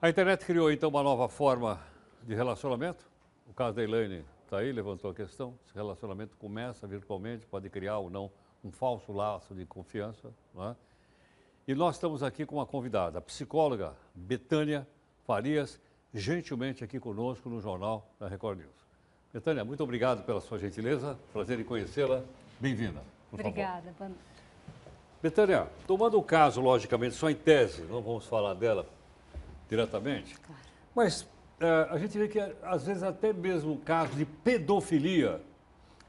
A internet criou, então, uma nova forma de relacionamento. O caso da Elaine está aí, levantou a questão. Esse relacionamento começa virtualmente, pode criar ou não um falso laço de confiança. Não é? E nós estamos aqui com uma convidada, a psicóloga Betânia Farias, gentilmente aqui conosco no Jornal da Record News. Betânia, muito obrigado pela sua gentileza, prazer em conhecê-la. Bem-vinda, por favor. Obrigada. Boa noite. Betânia, tomando o caso, logicamente, só em tese, não vamos falar dela diretamente, Claro. mas a gente vê que, às vezes, até mesmo o caso de pedofilia,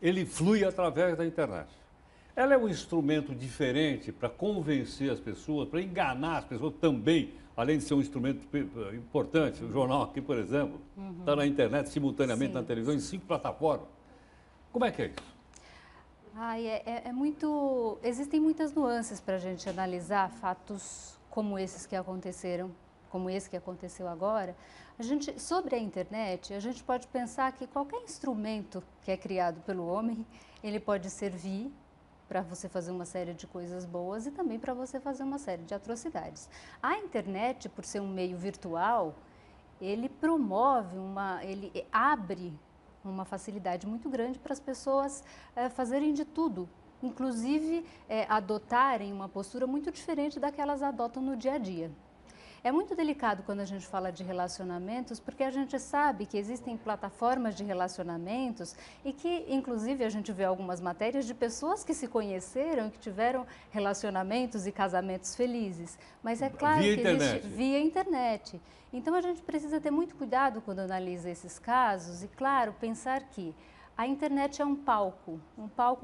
ele flui através da internet. Ela é um instrumento diferente para convencer as pessoas, para enganar as pessoas também, além de ser um instrumento importante. O jornal aqui, por exemplo, está na internet simultaneamente, Sim. na televisão, em 5 plataformas. Como é que é isso? Existem muitas nuances para a gente analisar fatos como esses que aconteceram, como esse que aconteceu agora. Sobre a internet, a gente pode pensar que qualquer instrumento que é criado pelo homem, ele pode servir para você fazer uma série de coisas boas e também para você fazer uma série de atrocidades. A internet, por ser um meio virtual, ele ele abre uma facilidade muito grande para as pessoas fazerem de tudo, inclusive adotarem uma postura muito diferente da que elas adotam no dia a dia. É muito delicado quando a gente fala de relacionamentos, porque a gente sabe que existem plataformas de relacionamentos e que, inclusive, a gente vê algumas matérias de pessoas que se conheceram, que tiveram relacionamentos e casamentos felizes. Mas é claro Via que internet. existe via internet. Então, a gente precisa ter muito cuidado quando analisa esses casos e, claro, pensar que a internet é um palco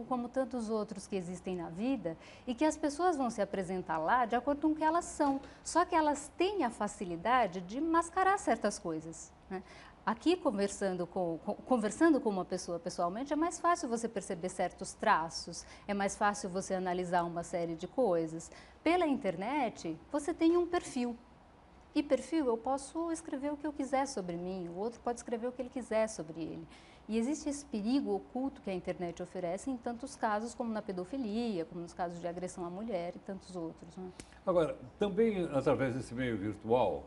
como tantos outros que existem na vida e que as pessoas vão se apresentar lá de acordo com o que elas são, só que elas têm a facilidade de mascarar certas coisas, né? Aqui, conversando com uma pessoa pessoalmente, é mais fácil você perceber certos traços, é mais fácil você analisar uma série de coisas. Pela internet, você tem um perfil. E perfil, eu posso escrever o que eu quiser sobre mim, o outro pode escrever o que ele quiser sobre ele. E existe esse perigo oculto que a internet oferece em tantos casos, como na pedofilia, como nos casos de agressão à mulher e tantos outros, né? Agora, também através desse meio virtual,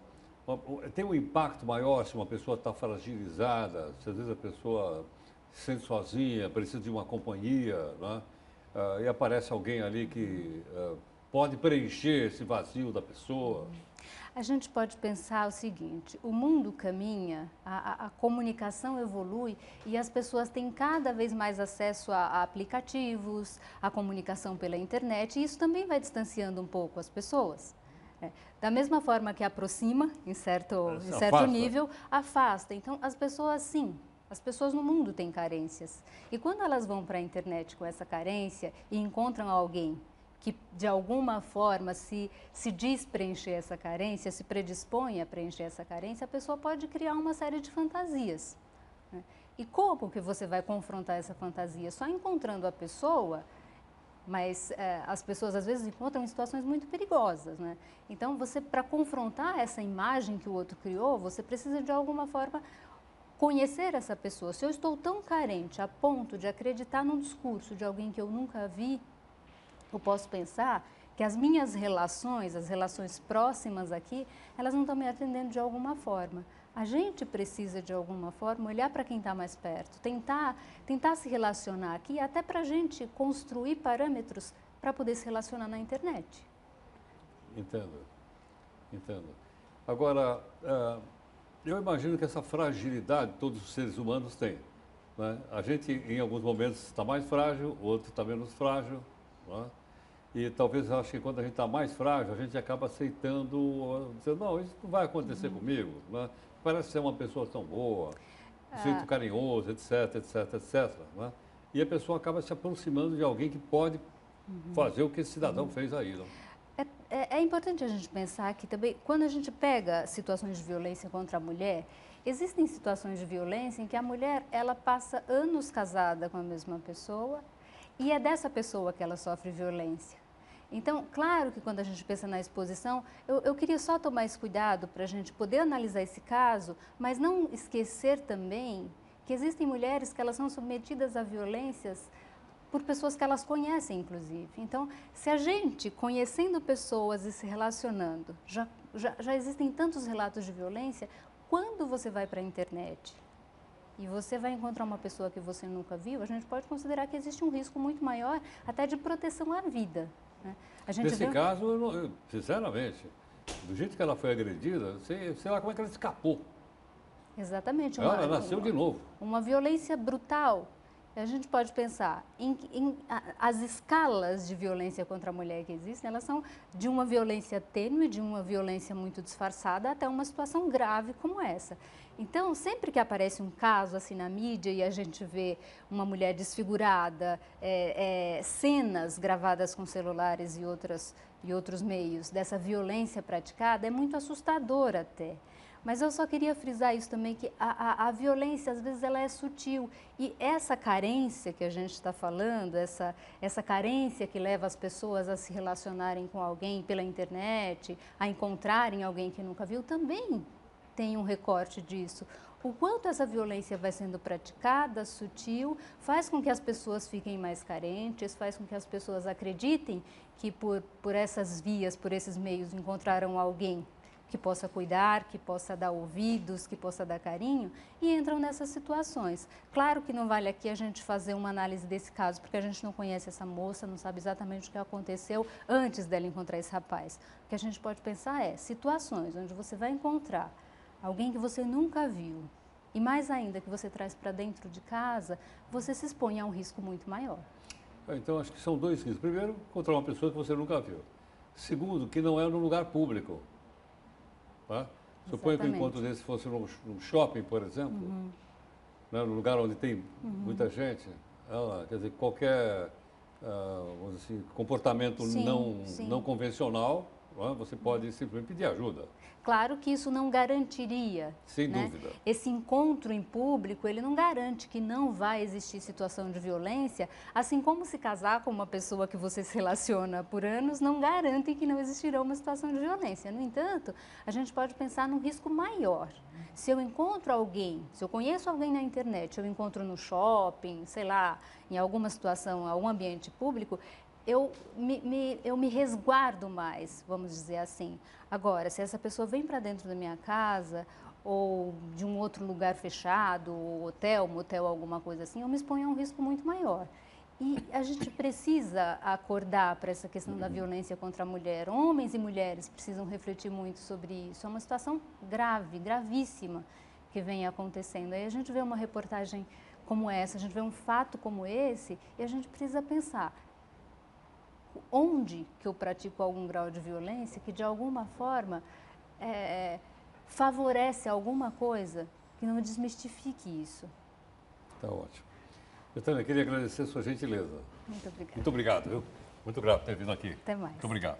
tem um impacto maior se uma pessoa está fragilizada, se às vezes a pessoa se sente sozinha, precisa de uma companhia, né? E aparece alguém ali que pode preencher esse vazio da pessoa. A gente pode pensar o seguinte, o mundo caminha, a comunicação evolui e as pessoas têm cada vez mais acesso a aplicativos, a comunicação pela internet, e isso também vai distanciando um pouco as pessoas. Da mesma forma que aproxima, em certo nível, afasta. Então, as pessoas, sim, as pessoas no mundo têm carências. E quando elas vão para a internet com essa carência e encontram alguém que de alguma forma se diz preencher essa carência, se predispõe a preencher essa carência, a pessoa pode criar uma série de fantasias, né? E como que você vai confrontar essa fantasia? Só encontrando a pessoa, mas as pessoas às vezes encontram em situações muito perigosas, né? Então, para confrontar essa imagem que o outro criou, você precisa de alguma forma conhecer essa pessoa. Se eu estou tão carente a ponto de acreditar num discurso de alguém que eu nunca vi, eu posso pensar que as minhas relações, as relações próximas aqui, elas não estão me atendendo de alguma forma. A gente precisa, de alguma forma, olhar para quem está mais perto, tentar se relacionar aqui, até para a gente construir parâmetros para poder se relacionar na internet. Entendo. Agora, eu imagino que essa fragilidade todos os seres humanos têm, né? A gente, em alguns momentos, está mais frágil, outro está menos frágil, né? E talvez acho que quando a gente está mais frágil, a gente acaba aceitando, dizendo, não, isso não vai acontecer comigo, né? Parece ser uma pessoa tão boa, um jeito carinhoso, etc, né? E a pessoa acaba se aproximando de alguém que pode fazer o que esse cidadão fez aí, não? É importante a gente pensar que também, quando a gente pega situações de violência contra a mulher, existem situações de violência em que a mulher, ela passa anos casada com a mesma pessoa e é dessa pessoa que ela sofre violência. Então, claro que quando a gente pensa na exposição, eu queria só tomar esse cuidado para a gente poder analisar esse caso, mas não esquecer também que existem mulheres que elas são submetidas a violências por pessoas que elas conhecem, inclusive. Então, se a gente, conhecendo pessoas e se relacionando, já já existem tantos relatos de violência. Quando você vai para a internet e você vai encontrar uma pessoa que você nunca viu, a gente pode considerar que existe um risco muito maior até de proteção à vida, né? Nesse caso, sinceramente, do jeito que ela foi agredida, sei lá como é que ela escapou. Exatamente. Ela nasceu de novo. Uma violência brutal. A gente pode pensar as escalas de violência contra a mulher que existem, elas são de uma violência tênue, de uma violência muito disfarçada, até uma situação grave como essa. Então, sempre que aparece um caso assim na mídia e a gente vê uma mulher desfigurada, cenas gravadas com celulares e outros meios dessa violência praticada, é muito assustador até. Mas eu só queria frisar isso também, que a violência, às vezes, ela é sutil. E essa carência que a gente está falando, essa carência que leva as pessoas a se relacionarem com alguém pela internet, a encontrarem alguém que nunca viu, também tem um recorte disso. O quanto essa violência vai sendo praticada, sutil, faz com que as pessoas fiquem mais carentes, faz com que as pessoas acreditem que por essas vias, por esses meios, encontraram alguém que possa cuidar, que possa dar ouvidos, que possa dar carinho, e entram nessas situações. Claro que não vale aqui a gente fazer uma análise desse caso, porque a gente não conhece essa moça, não sabe exatamente o que aconteceu antes dela encontrar esse rapaz. O que a gente pode pensar é situações onde você vai encontrar alguém que você nunca viu, e mais ainda que você traz para dentro de casa, você se expõe a um risco muito maior. Então, acho que são dois riscos. Primeiro, encontrar uma pessoa que você nunca viu. Segundo, que não é no lugar público. Tá? Suponha que o encontro desse fosse num shopping, por exemplo, né, num lugar onde tem muita gente. Quer dizer, qualquer vamos dizer assim, comportamento não convencional, você pode simplesmente pedir ajuda. Claro que isso não garantiria. Sem dúvida. Esse encontro em público, ele não garante que não vai existir situação de violência, assim como se casar com uma pessoa que você se relaciona por anos não garante que não existirá uma situação de violência. No entanto, a gente pode pensar num risco maior. Se eu encontro alguém, se eu conheço alguém na internet, eu encontro no shopping, sei lá, em alguma situação, algum ambiente público, eu me resguardo mais, vamos dizer assim. Agora, se essa pessoa vem para dentro da minha casa ou de um outro lugar fechado, hotel, motel, alguma coisa assim, eu me exponho a um risco muito maior. E a gente precisa acordar para essa questão da violência contra a mulher. Homens e mulheres precisam refletir muito sobre isso. É uma situação grave, gravíssima que vem acontecendo. Aí a gente vê uma reportagem como essa, a gente vê um fato como esse e a gente precisa pensar: onde que eu pratico algum grau de violência que de alguma forma favorece alguma coisa que não desmistifique isso. Está ótimo. Betânia, queria agradecer a sua gentileza. Muito obrigada. Muito obrigado, viu? Muito grato por ter vindo aqui. Até mais. Muito obrigado.